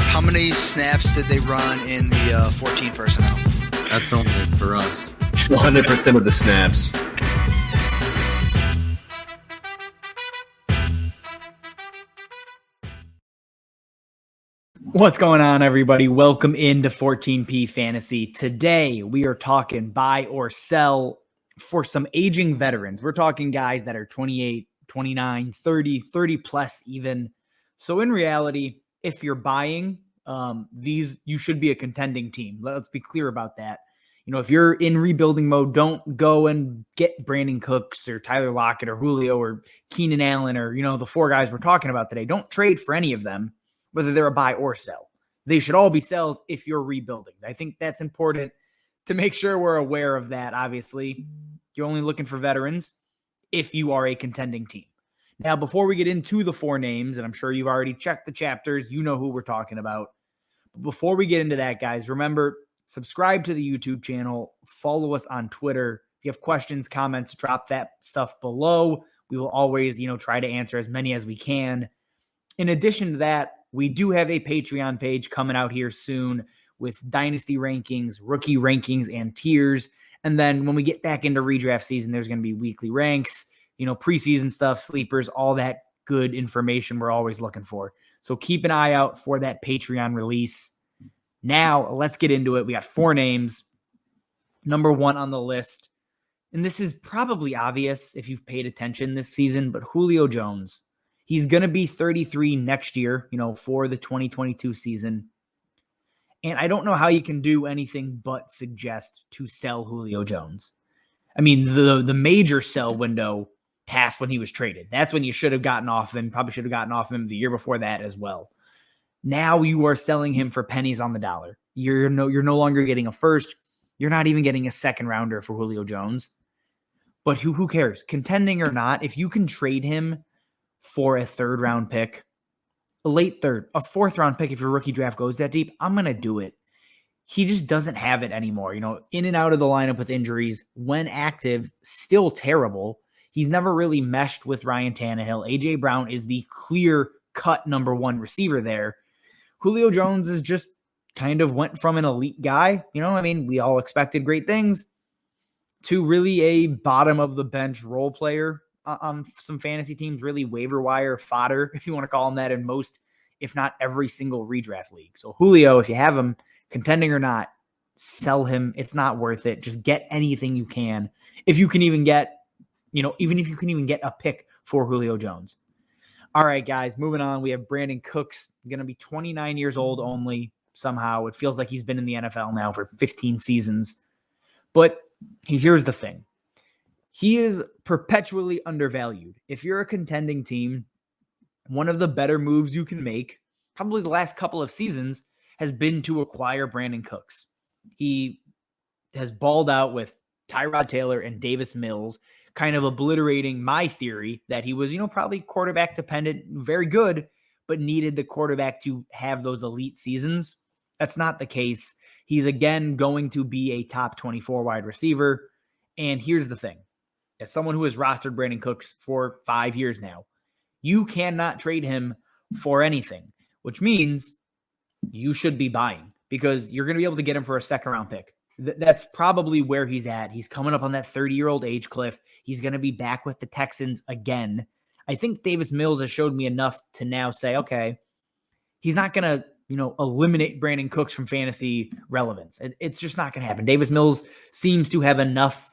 How many snaps did they run in the 14 personnel? That's only for us. 100% of the snaps. What's going on, everybody? Welcome into 14P Fantasy. Today, we are talking buy or sell for some aging veterans. We're talking guys that are 28, 29, 30 plus even. So in reality, if you're buying you should be a contending team. Let's be clear about that. You know, if you're in rebuilding mode, don't go and get Brandin Cooks or Tyler Lockett or Julio or Keenan Allen or, the four guys we're talking about today. Don't trade for any of them, whether they're a buy or sell. They should all be sells if you're rebuilding. I think that's important to make sure we're aware of that. Obviously, you're only looking for veterans if you are a contending team. Now, before we get into the four names, and I'm sure you've already checked the chapters, you know who we're talking about. Before we get into that, guys, remember, subscribe to the YouTube channel, follow us on Twitter. If you have questions, comments, drop that stuff below. We will always, try to answer as many as we can. In addition to that, we do have a Patreon page coming out here soon with Dynasty rankings, rookie rankings, and tiers. And then when we get back into redraft season, there's going to be weekly ranks, preseason stuff, sleepers, all that good information we're always looking for. So keep an eye out for that Patreon release. Now, let's get into it. We got four names. Number one on the list, and this is probably obvious if you've paid attention this season, but Julio Jones. He's going to be 33 next year, for the 2022 season. And I don't know how you can do anything but suggest to sell Julio Jones. I mean, the major sell window passed when he was traded. That's when you should have gotten off him. Probably should have gotten off him the year before that as well. Now you are selling him for pennies on the dollar. You're no longer getting a first. You're not even getting a second rounder for Julio Jones. But who cares? Contending or not, if you can trade him for a third round pick, a late third, a fourth round pick, if your rookie draft goes that deep, I'm going to do it. He just doesn't have it anymore. In and out of the lineup with injuries. When active, still terrible. He's never really meshed with Ryan Tannehill. A.J. Brown is the clear-cut number one receiver there. Julio Jones is just kind of went from an elite guy. We all expected great things to really a bottom-of-the-bench role player on some fantasy teams, really waiver wire fodder, if you want to call him that, in most, if not every single redraft league. So Julio, if you have him, contending or not, sell him. It's not worth it. Just get anything you can. If you can even get, even if you can even get a pick for Julio Jones. All right, guys, moving on. We have Brandin Cooks, going to be 29 years old only somehow. It feels like he's been in the NFL now for 15 seasons. But here's the thing. He is perpetually undervalued. If you're a contending team, one of the better moves you can make, probably the last couple of seasons, has been to acquire Brandin Cooks. He has balled out with Tyrod Taylor and Davis Mills, kind of obliterating my theory that he was, probably quarterback dependent, very good, but needed the quarterback to have those elite seasons. That's not the case. He's again going to be a top 24 wide receiver. And here's the thing. As someone who has rostered Brandin Cooks for 5 years now, you cannot trade him for anything, which means you should be buying because you're going to be able to get him for a second round pick. That's probably where he's at. He's coming up on that 30-year-old age cliff. He's going to be back with the Texans again. I think Davis Mills has showed me enough to now say, okay, he's not going to, eliminate Brandin Cooks from fantasy relevance. It's just not going to happen. Davis Mills seems to have enough,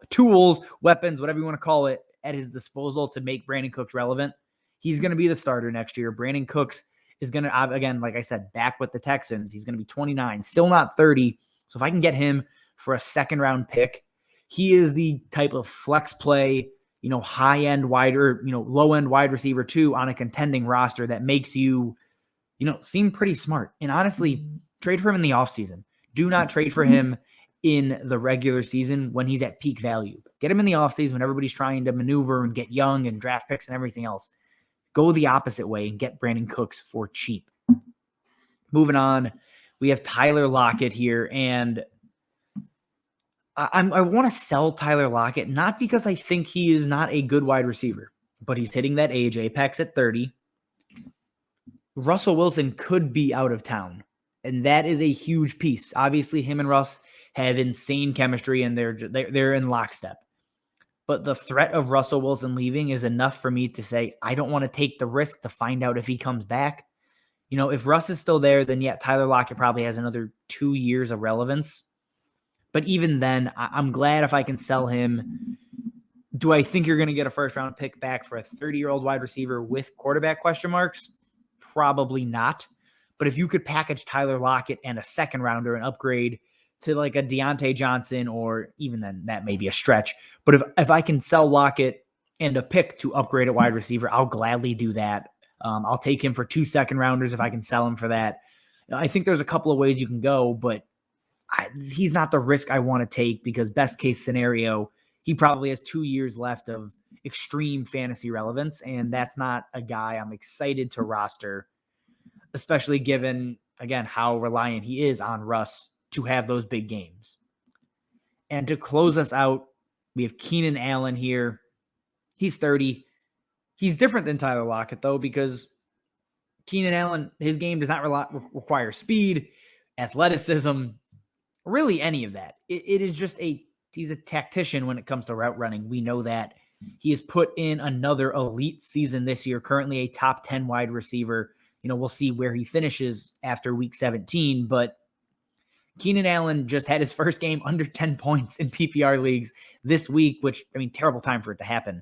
tools, weapons, whatever you want to call it, at his disposal to make Brandin Cooks relevant. He's going to be the starter next year. Brandin Cooks is going to, again, like I said, back with the Texans. He's going to be 29, still not 30. So if I can get him for a second round pick, he is the type of flex play, high-end wide or, low-end wide receiver too on a contending roster that makes you, seem pretty smart. And honestly, trade for him in the offseason. Do not trade for him in the regular season when he's at peak value. Get him in the offseason when everybody's trying to maneuver and get young and draft picks and everything else. Go the opposite way and get Brandin Cooks for cheap. Moving on, we have Tyler Lockett here, and I want to sell Tyler Lockett, not because I think he is not a good wide receiver, but he's hitting that age apex at 30. Russell Wilson could be out of town, and that is a huge piece. Obviously, him and Russ have insane chemistry, and they're in lockstep. But the threat of Russell Wilson leaving is enough for me to say I don't want to take the risk to find out if he comes back. If Russ is still there, then yeah, Tyler Lockett probably has another 2 years of relevance. But even then, I'm glad if I can sell him. Do I think you're going to get a first-round pick back for a 30-year-old wide receiver with quarterback question marks? Probably not. But if you could package Tyler Lockett and a second-rounder and upgrade to like a Deontay Johnson, or even then, that may be a stretch. But if I can sell Lockett and a pick to upgrade at wide receiver, I'll gladly do that. I'll take him for 2 second-rounders if I can sell him for that. I think there's a couple of ways you can go, but he's not the risk I want to take because best case scenario, he probably has 2 years left of extreme fantasy relevance, and that's not a guy I'm excited to roster, especially given, again, how reliant he is on Russ to have those big games. And to close us out, we have Keenan Allen here. He's 30. He's different than Tyler Lockett, though, because Keenan Allen, his game does not require speed, athleticism, really any of that. It is just he's a tactician when it comes to route running. We know that. He has put in another elite season this year, currently a top 10 wide receiver. We'll see where he finishes after week 17, but Keenan Allen just had his first game under 10 points in PPR leagues this week, which, terrible time for it to happen.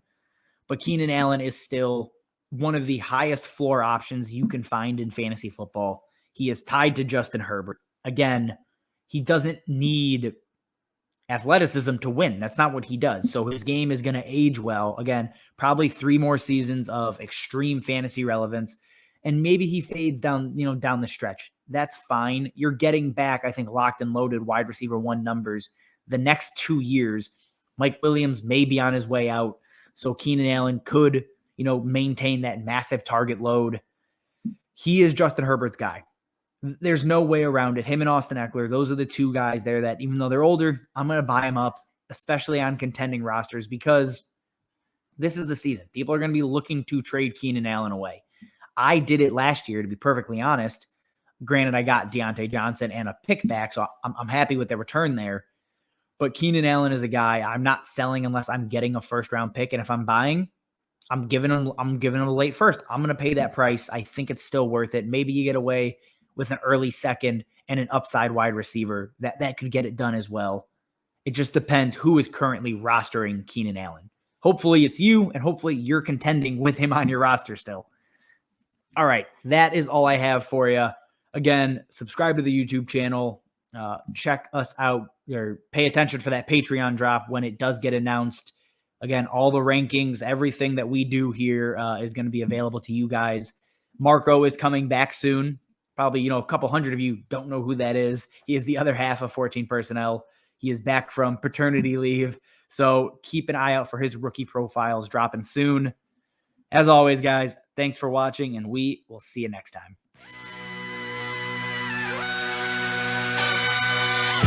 But Keenan Allen is still one of the highest floor options you can find in fantasy football. He is tied to Justin Herbert. Again, he doesn't need athleticism to win. That's not what he does. So his game is going to age well. Again, probably 3 more seasons of extreme fantasy relevance. And maybe he fades down the stretch. That's fine. You're getting back, I think, locked and loaded wide receiver 1 numbers the next 2 years. Mike Williams may be on his way out. So Keenan Allen could, maintain that massive target load. He is Justin Herbert's guy. There's no way around it. Him and Austin Eckler, those are the 2 guys there that, even though they're older, I'm going to buy them up, especially on contending rosters, because this is the season. People are going to be looking to trade Keenan Allen away. I did it last year, to be perfectly honest. Granted, I got Deontay Johnson and a pick back, so I'm happy with the return there. But Keenan Allen is a guy I'm not selling unless I'm getting a first-round pick, and if I'm buying, I'm giving him a late first. I'm going to pay that price. I think it's still worth it. Maybe you get away with an early second and an upside wide receiver. That could get it done as well. It just depends who is currently rostering Keenan Allen. Hopefully it's you, and hopefully you're contending with him on your roster still. All right, that is all I have for you. Again, subscribe to the YouTube channel. Check us out, or pay attention for that Patreon drop when it does get announced. Again, all the rankings, everything that we do here is going to be available to you guys. Marco is coming back soon. Probably, a couple hundred of you don't know who that is. He is the other half of 14 Personnel. He is back from paternity leave. So keep an eye out for his rookie profiles dropping soon. As always, guys, thanks for watching, and we will see you next time.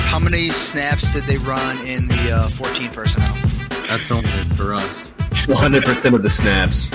How many snaps did they run in the 14 personnel? That's only for us. 100% of the snaps.